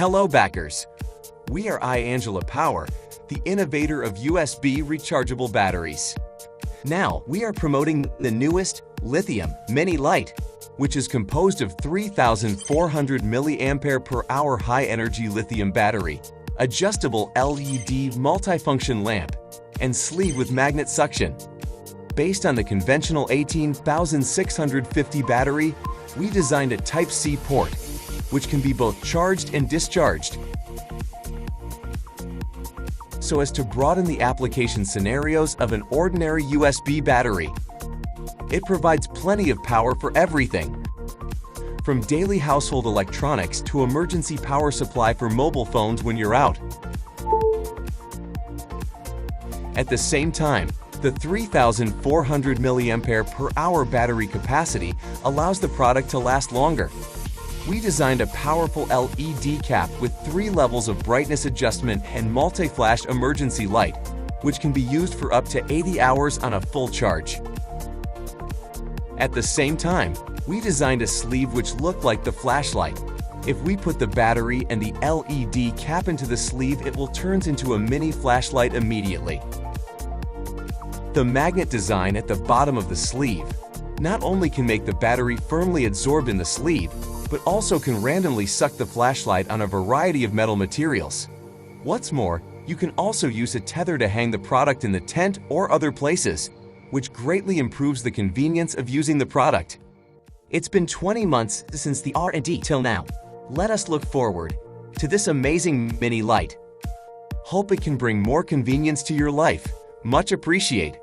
Hello backers! We are Angela Power, the innovator of USB rechargeable batteries. Now, we are promoting the newest lithium mini light, which is composed of 3,400 mAh high-energy lithium battery, adjustable LED multifunction lamp, and sleeve with magnet suction. Based on the conventional 18,650 battery, we designed a Type-C port, which can be both charged and discharged, so as to broaden the application scenarios of an ordinary USB battery. It provides plenty of power for everything, from daily household electronics to emergency power supply for mobile phones when you're out. At the same time, the 3,400 mAh battery capacity allows the product to last longer. We designed a powerful LED cap with 3 levels of brightness adjustment and multi-flash emergency light, which can be used for up to 80 hours on a full charge. At the same time, we designed a sleeve which looked like the flashlight. If we put the battery and the LED cap into the sleeve, it will turn into a mini flashlight immediately. The magnet design at the bottom of the sleeve not only can make the battery firmly absorbed in the sleeve, but also can randomly suck the flashlight on a variety of metal materials. What's more, you can also use a tether to hang the product in the tent or other places, which greatly improves the convenience of using the product. It's been 20 months since the R&D till now. Let us look forward to this amazing mini light. Hope it can bring more convenience to your life. Much appreciate.